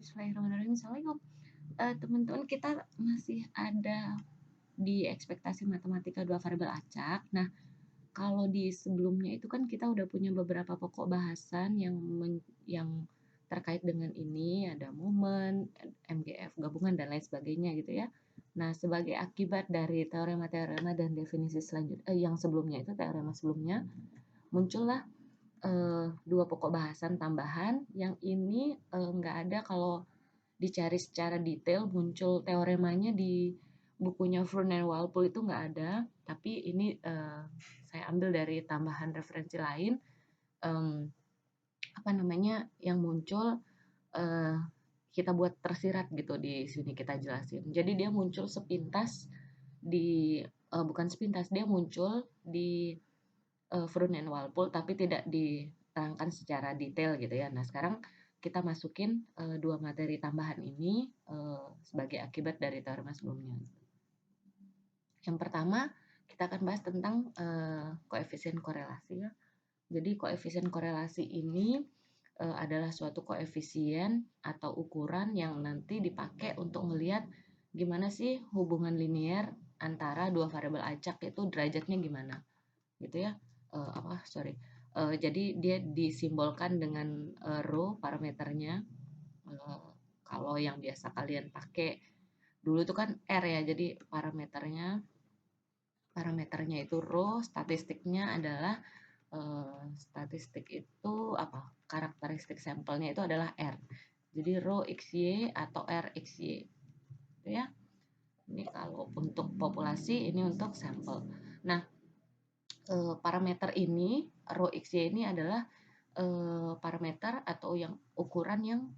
Bismillahirrahmanirrahim. Assalamualaikum. Teman-teman, kita masih ada di ekspektasi matematika dua variabel acak. Nah, kalau di sebelumnya itu kan kita udah punya beberapa pokok bahasan yang terkait dengan ini, ada momen, MGF, gabungan, dan lain sebagainya gitu ya. Nah, sebagai akibat dari teorema-teorema dan definisi selanjutnya, yang sebelumnya itu teorema sebelumnya, muncullah dua pokok bahasan tambahan yang ini nggak ada kalau dicari secara detail. Muncul teoremanya di bukunya Froon and Walpole itu nggak ada, tapi ini saya ambil dari tambahan referensi lain, yang muncul, kita buat tersirat gitu, di sini kita jelasin. Jadi dia muncul sepintas bukan sepintas, dia muncul di Froon and Walpole tapi tidak diterangkan secara detail gitu ya. Nah, sekarang kita masukin dua materi tambahan ini sebagai akibat dari teorema sebelumnya. Yang pertama, kita akan bahas tentang koefisien korelasi ya. Jadi koefisien korelasi ini adalah suatu koefisien atau ukuran yang nanti dipakai untuk melihat gimana sih hubungan linear antara dua variabel acak, itu derajatnya gimana gitu ya. Jadi dia disimbolkan dengan rho parameternya. Kalau yang biasa kalian pakai dulu itu kan R ya, jadi parameternya itu rho, statistiknya adalah statistik itu karakteristik sampelnya itu adalah R. Jadi rho XY atau R XY gitu ya. Ini kalau untuk populasi, ini untuk sampel. Nah, parameter ini rho XY ini adalah parameter atau yang ukuran yang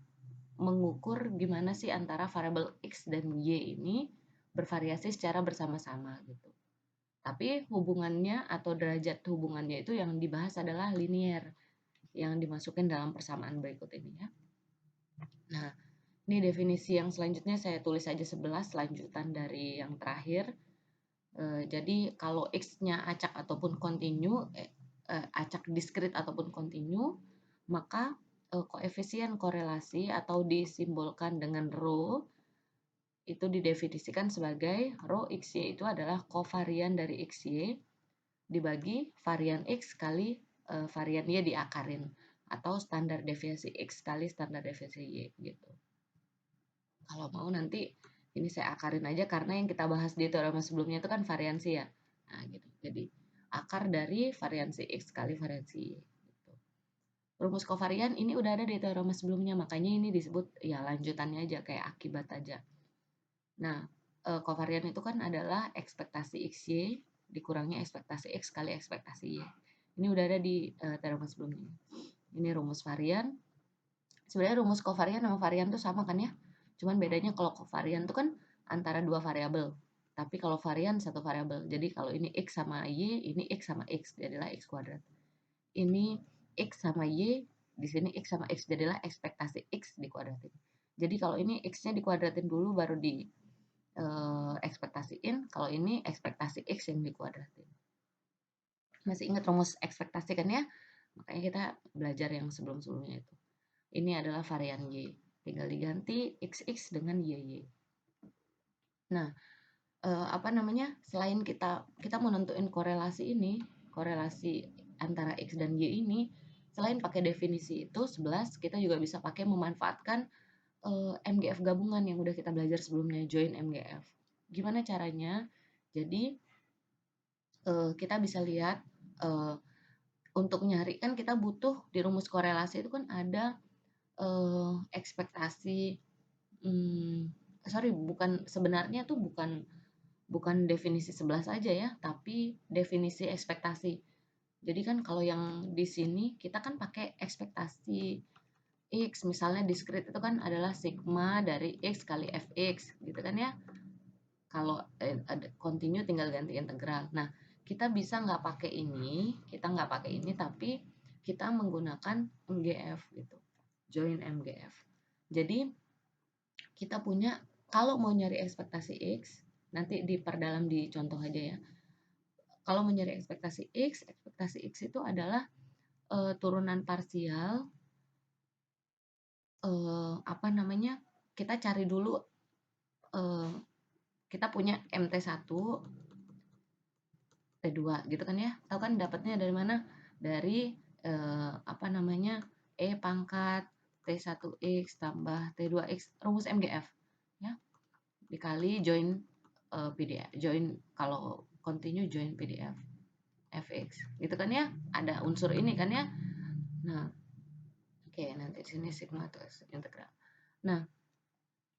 mengukur gimana sih antara variabel X dan Y ini bervariasi secara bersama-sama gitu. Tapi hubungannya atau derajat hubungannya itu yang dibahas adalah linear, yang dimasukkan dalam persamaan berikut ini ya. Nah, ini definisi yang selanjutnya saya tulis aja 11, lanjutan dari yang terakhir. Jadi kalau X-nya acak ataupun kontinu, acak diskrit ataupun kontinu, maka koefisien korelasi atau disimbolkan dengan rho itu didefinisikan sebagai rho XY itu adalah kovarian dari XY dibagi varian X kali varian Y diakarin, atau standar deviasi X kali standar deviasi Y gitu. Kalau mau nanti ini saya akarin aja karena yang kita bahas di teorema sebelumnya itu kan variansi ya. Nah, gitu. Jadi akar dari variansi X kali variansi Y. Gitu. Rumus kovarian ini udah ada di teorema sebelumnya, makanya ini disebut ya lanjutannya aja, kayak akibat aja. Nah, kovarian itu kan adalah ekspektasi XY dikurangi ekspektasi X kali ekspektasi Y. Ini udah ada di teorema sebelumnya. Ini rumus varian. Sebenarnya rumus kovarian sama varian tuh sama kan ya? Cuman bedanya kalau kovarian itu kan antara dua variabel. Tapi kalau varian satu variabel. Jadi kalau ini X sama Y, ini X sama X, jadilah X kuadrat. Ini X sama Y, di sini X sama X, jadilah ekspektasi X dikuadratin. Jadi kalau ini X-nya dikuadratin dulu baru di ekspektasiin. Kalau ini ekspektasi X yang dikuadratin. Masih ingat rumus ekspektasi kan ya? Makanya kita belajar yang sebelum-sebelumnya itu. Ini adalah varian Y. Tinggal diganti XX dengan YY. Nah, selain kita mau nentuin korelasi ini, korelasi antara X dan Y ini, selain pakai definisi itu 11, kita juga bisa pakai memanfaatkan MGF gabungan yang udah kita belajar sebelumnya, join MGF. Gimana caranya? Jadi kita bisa lihat untuk nyari kan kita butuh di rumus korelasi itu kan ada ekspektasi, sebenarnya tuh bukan definisi 11 aja ya, tapi definisi ekspektasi. Jadi kan kalau yang di sini kita kan pakai ekspektasi X, misalnya diskrit itu kan adalah sigma dari X kali Fx gitu kan ya. Kalau ada kontinu tinggal ganti integral. Nah, kita bisa nggak pakai ini, tapi kita menggunakan MGF gitu, join MGF. Jadi kita punya, kalau mau nyari ekspektasi X, nanti diperdalam di contoh aja ya. Kalau mau nyari ekspektasi X itu adalah turunan parsial apa namanya, kita cari dulu, kita punya MT1 T2 gitu kan ya. Tahu kan dapatnya dari mana? Dari apa namanya? E pangkat T1X tambah T2X rumus MGF ya. Dikali join PDF, join kalau continue join PDF fx. Gitu kan ya? Ada unsur ini kan ya. Nah, oke, nanti di sini sigma atau integral. Nah,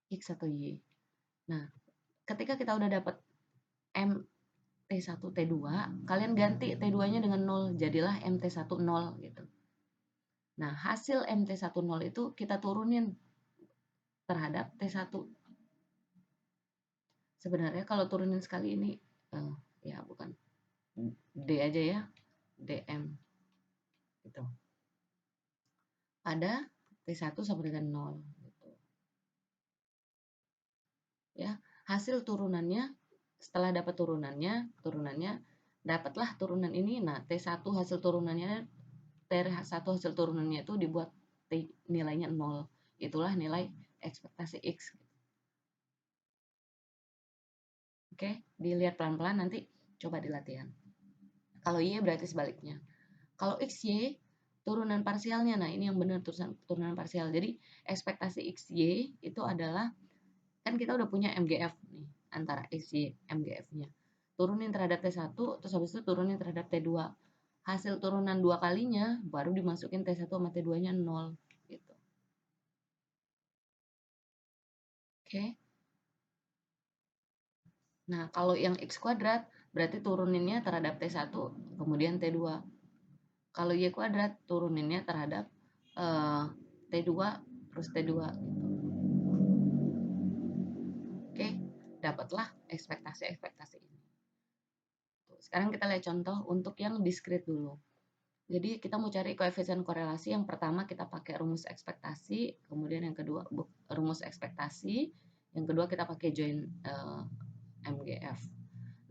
x atau y. Nah, ketika kita udah dapat M T1, T2, kalian ganti T2-nya dengan 0, jadilah MT1 0 gitu. Nah, hasil MT1 0 itu kita turunin terhadap T1. Sebenarnya kalau turunin sekali ini, ya bukan D aja ya, DM gitu. Pada T1 sama dengan 0 gitu. Ya, hasil turunannya setelah dapat turunannya dapatlah turunan ini. Nah, T1 hasil turunannya T1 hasil turunannya itu dibuat nilainya 0. Itulah nilai ekspektasi X. Oke, dilihat pelan-pelan nanti coba di latihan. Kalau Y berarti sebaliknya. Kalau XY turunan parsialnya, nah ini yang benar turunan parsial. Jadi ekspektasi XY itu adalah, kan kita udah punya MGF nih antara XY MGF-nya. Turunin terhadap T1, terus habis itu turunin terhadap T2. Hasil turunan dua kalinya baru dimasukin T1 sama T2-nya 0 gitu. Oke. Nah, kalau yang X kuadrat berarti turuninnya terhadap T1 kemudian T2. Kalau Y kuadrat turuninnya terhadap T2 terus T2 gitu. Oke, dapatlah ekspektasi-ekspektasi ini. Sekarang kita lihat contoh untuk yang diskrit dulu. Jadi kita mau cari koefisien korelasi, yang pertama kita pakai rumus ekspektasi, kemudian yang kedua rumus ekspektasi, yang kedua kita pakai join MGF.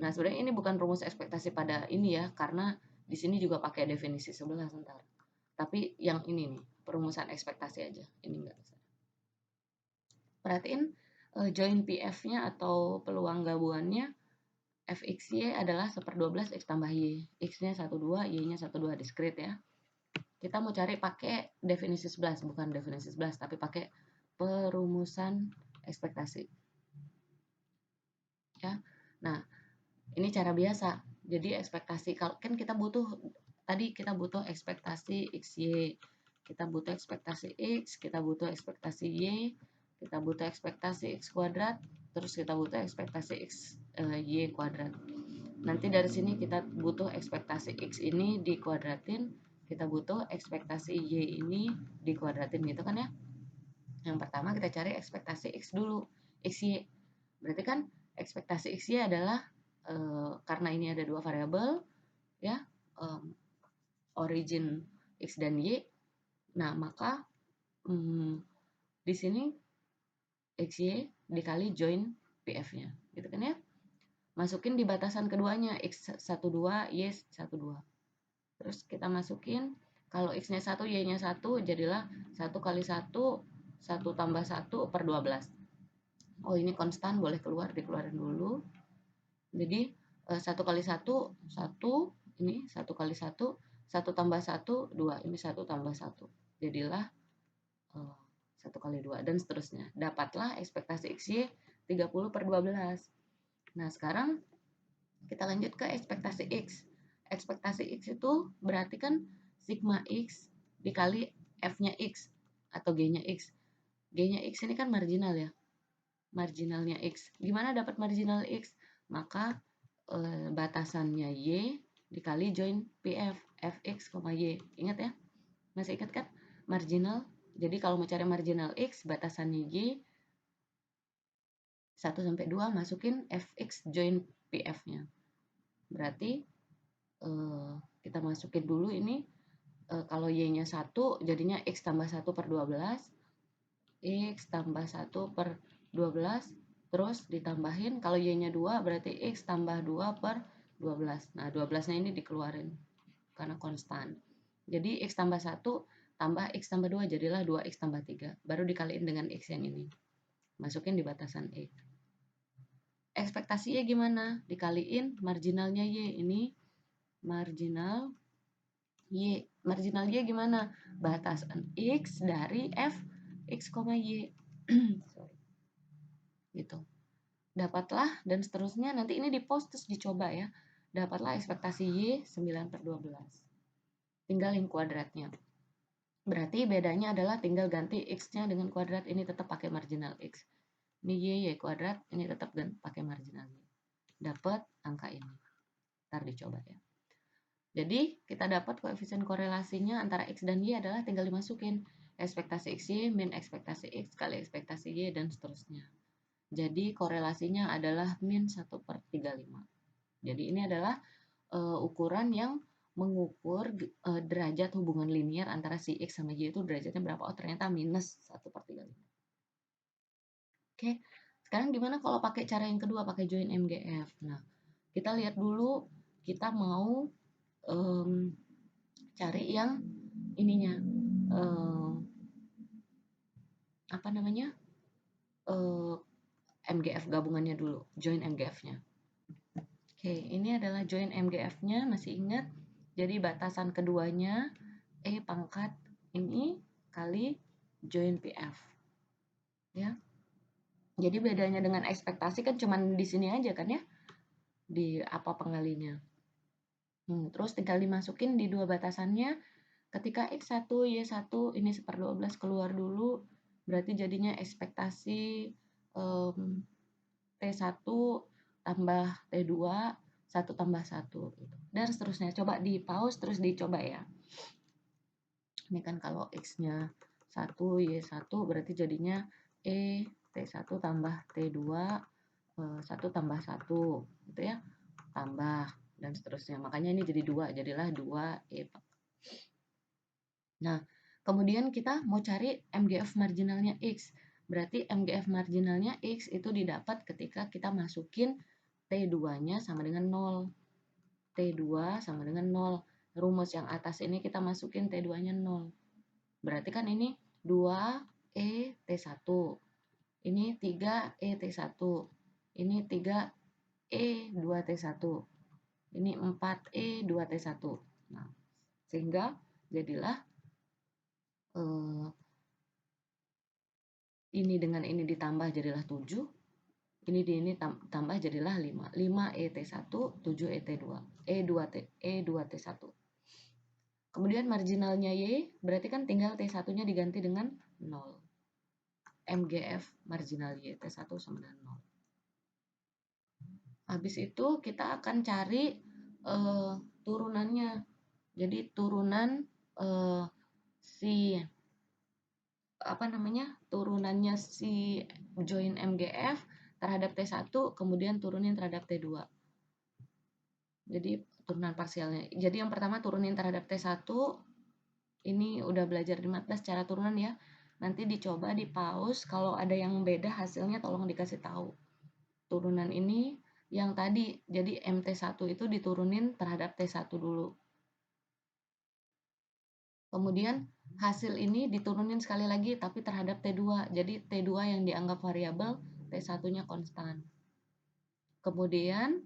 Nah, sebenarnya ini bukan rumus ekspektasi pada ini ya, karena di sini juga pakai definisi 11 ntar. Tapi yang ini nih, perumusan ekspektasi aja. Ini enggak bisa. Perhatiin join PF-nya atau peluang gabungannya Fxy adalah 1/12 X tambah Y. X-nya 12, Y-nya 12 diskrit ya. Kita mau cari pakai definisi 11, bukan definisi 11, tapi pakai perumusan ekspektasi. Ya. Nah, ini cara biasa. Jadi ekspektasi, kalau kan kita butuh, tadi kita butuh ekspektasi XY, kita butuh ekspektasi X, kita butuh ekspektasi Y, kita butuh ekspektasi X kuadrat, terus kita butuh ekspektasi X Y kuadrat. Nanti dari sini kita butuh ekspektasi X ini dikuadratin, kita butuh ekspektasi Y ini dikuadratin gitu kan ya. Yang pertama kita cari ekspektasi X dulu, XY. Berarti kan ekspektasi XY adalah karena ini ada dua variabel ya, origin X dan Y. Nah, maka di sini XY dikali join PF-nya gitu kan ya. Masukin di batasan keduanya X12, Y12. Terus kita masukin, kalau X-nya 1, Y-nya 1, jadilah 1 kali 1, 1 tambah 1 per 12. Oh, ini konstan, boleh keluar, dikeluarin dulu. Jadi 1 kali 1, 1, ini 1 kali 1, 1 tambah 1, 2, ini 1 tambah 1. Jadilah 1 kali 2, dan seterusnya. Dapatlah ekspektasi XY 30/12. Nah, sekarang kita lanjut ke ekspektasi X. Ekspektasi X itu berarti kan sigma X dikali F-nya X atau G-nya X. G-nya X ini kan marginal ya. Marginalnya X. Gimana dapat marginal X? Maka batasannya Y dikali join PF, Fx, Y. Ingat ya? Masih ingat kan? Marginal. Jadi kalau mau cari marginal X, batasannya Y 1 sampai 2, masukin Fx join PF-nya. Berarti kita masukin dulu ini, kalau Y-nya 1 jadinya X tambah 1 per 12, X tambah 1 per 12, terus ditambahin, kalau Y-nya 2 berarti X tambah 2 per 12. Nah, 12-nya ini dikeluarin karena konstan. Jadi X tambah 1 tambah X tambah 2 jadilah 2X tambah 3. Baru dikaliin dengan X yang ini. Masukin di batasan X. Ekspektasinya gimana? Dikaliin marginalnya Y. Ini marginal Y. Marginal Y gimana? Batasan X dari F X, Y. Sorry. Gitu. Dapatlah dan seterusnya. Nanti ini di post terus dicoba ya. Dapatlah ekspektasi Y 9/12. Tinggalin kuadratnya. Berarti bedanya adalah tinggal ganti X-nya dengan kuadrat. Ini tetap pakai marginal X. Ini Y kuadrat, ini tetap pakai marginal Y. Dapat angka ini. Ntar dicoba ya. Jadi kita dapat koefisien korelasinya antara X dan Y adalah tinggal dimasukin ekspektasi XY min ekspektasi X kali ekspektasi Y dan seterusnya. Jadi korelasinya adalah min 1/35. Jadi ini adalah ukuran yang mengukur derajat hubungan linear antara si X sama Y itu derajatnya berapa. Oh ternyata minus 1/35. Oke, sekarang gimana kalau pakai cara yang kedua, pakai join MGF? Nah, kita lihat dulu, kita mau cari yang ininya, apa namanya, MGF gabungannya dulu, join MGF-nya. Oke, ini adalah join MGF-nya, masih ingat? Jadi batasan keduanya E pangkat ini kali join PF. Ya. Jadi bedanya dengan ekspektasi kan cuman di sini aja kan ya, di apa pengalinya. Terus tinggal dimasukin di dua batasannya. Ketika X1, Y1 ini 1/12 keluar dulu, berarti jadinya ekspektasi T1 tambah T2, 1 tambah 1. Gitu. Dan seterusnya. Coba di pause terus dicoba ya. Ini kan kalau X-nya 1, Y1 berarti jadinya E T1 tambah T2 1 tambah 1 gitu ya, tambah dan seterusnya. Makanya ini jadi 2, jadilah 2E. Nah, kemudian kita mau cari MGF marginalnya X. Berarti MGF marginalnya X itu didapat ketika kita masukin T2-nya sama dengan 0. T2 sama dengan 0. Rumus yang atas ini kita masukin T2-nya 0. Berarti kan ini 2E T1. Ini 3E T1. Ini 3E 2T1. Ini 4E 2T1. Nah, sehingga jadilah ini dengan ini ditambah jadilah 7. Ini tambah jadilah 5. 5E-T1, 7E-T2. E2T1. Kemudian marginalnya Y, berarti kan tinggal T1-nya diganti dengan 0. MGF marginal Y, T1 sama dengan 0. Habis itu kita akan cari turunannya. Jadi turunan si apa namanya, turunannya si join MGF terhadap T1 kemudian turunin terhadap T2. Jadi turunan parsialnya. Jadi yang pertama turunin terhadap T1. Ini udah belajar di matlas cara turunan ya. Nanti dicoba di pause, kalau ada yang beda hasilnya tolong dikasih tahu. Turunan ini yang tadi, jadi MT1 itu diturunin terhadap T1 dulu. Kemudian hasil ini diturunin sekali lagi tapi terhadap T2. Jadi T2 yang dianggap variabel, T1-nya konstan. Kemudian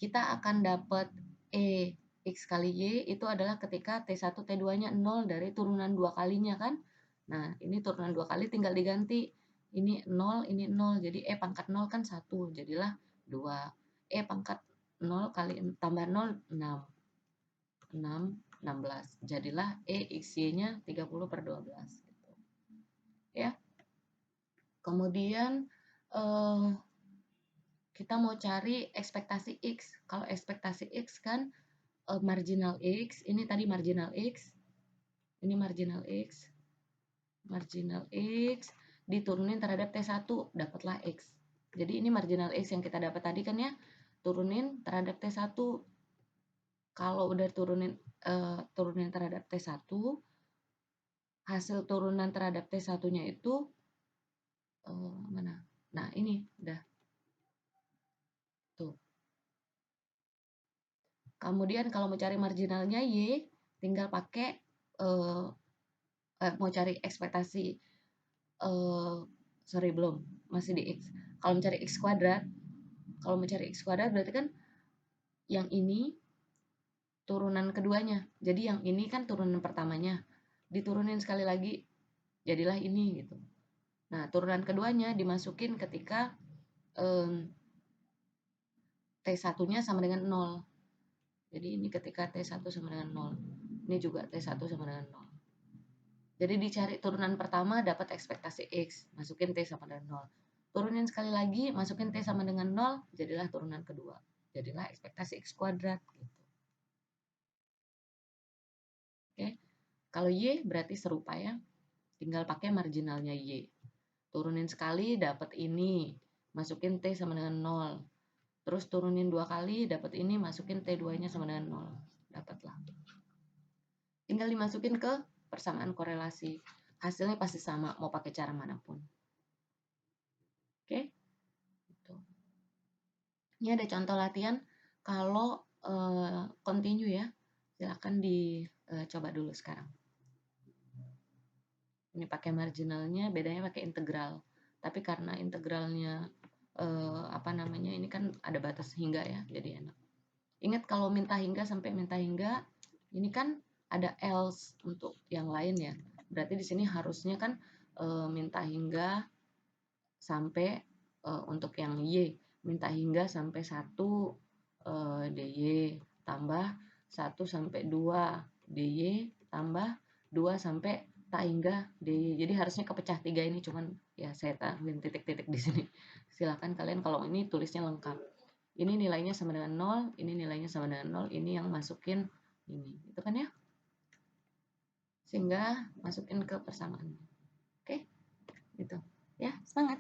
kita akan dapat E X kali Y itu adalah ketika T1 T2-nya 0 dari turunan 2 kalinya kan. Nah, ini turunan 2 kali tinggal diganti. Ini 0, ini 0. Jadi E pangkat 0 kan 1, jadilah 2. E pangkat 0 kali tambah 0, 6. 6, 16. Jadilah E XY-nya 30/12. Gitu. Ya. Kemudian kita mau cari ekspektasi X. Kalau ekspektasi X kan marginal X, ini tadi marginal X, ini marginal X, marginal X diturunin terhadap T1, dapatlah X. Jadi ini marginal X yang kita dapat tadi kan ya, turunin terhadap T1. Kalau udah turunin terhadap T1, hasil turunan terhadap T1-nya itu mana? Nah, ini udah. Tuh. Kemudian kalau mau cari marginalnya Y, tinggal pakai uh, mau cari ekspektasi, sorry belum, masih di X. Kalau mencari X kuadrat, kalau mencari X kuadrat berarti kan yang ini turunan keduanya. Jadi yang ini kan turunan pertamanya, diturunin sekali lagi, jadilah ini gitu. Nah, turunan keduanya dimasukin ketika T1-nya sama dengan 0. Jadi ini ketika T1 sama dengan 0. Ini juga T1 sama dengan 0. Jadi dicari turunan pertama dapat ekspektasi X, masukin T sama dengan 0. Turunin sekali lagi, masukin T sama dengan 0, jadilah turunan kedua. Jadilah ekspektasi X kuadrat gitu. Oke. Kalau Y berarti serupa ya. Tinggal pakai marginalnya Y. Turunin sekali dapat ini, masukin T sama dengan 0. Terus turunin 2 kali dapat ini, masukin T2-nya sama dengan 0. Dapatlah. Tinggal dimasukin ke persamaan korelasi. Hasilnya pasti sama, mau pakai cara manapun. Oke? Gitu. Ini ada contoh latihan kalau continue ya. Silakan dicoba dulu sekarang. Ini pakai marginalnya, bedanya pakai integral. Tapi karena integralnya apa namanya, ini kan ada batas hingga ya, jadi enak. Ingat kalau minta hingga sampai minta hingga, ini kan ada else untuk yang lain ya. Berarti di sini harusnya kan minta hingga sampai untuk yang Y, minta hingga sampai 1 DY tambah 1 sampai 2 DY tambah 2 sampai tak hingga DY. Jadi harusnya kepecah 3 ini, cuman ya saya tambahin titik-titik di sini. Silakan kalian kalau ini tulisnya lengkap. Ini nilainya sama dengan 0, ini nilainya sama dengan 0, ini yang masukin ini. Itu kan ya? Sehingga masukin ke persamaan. Oke? Gitu. Ya, semangat.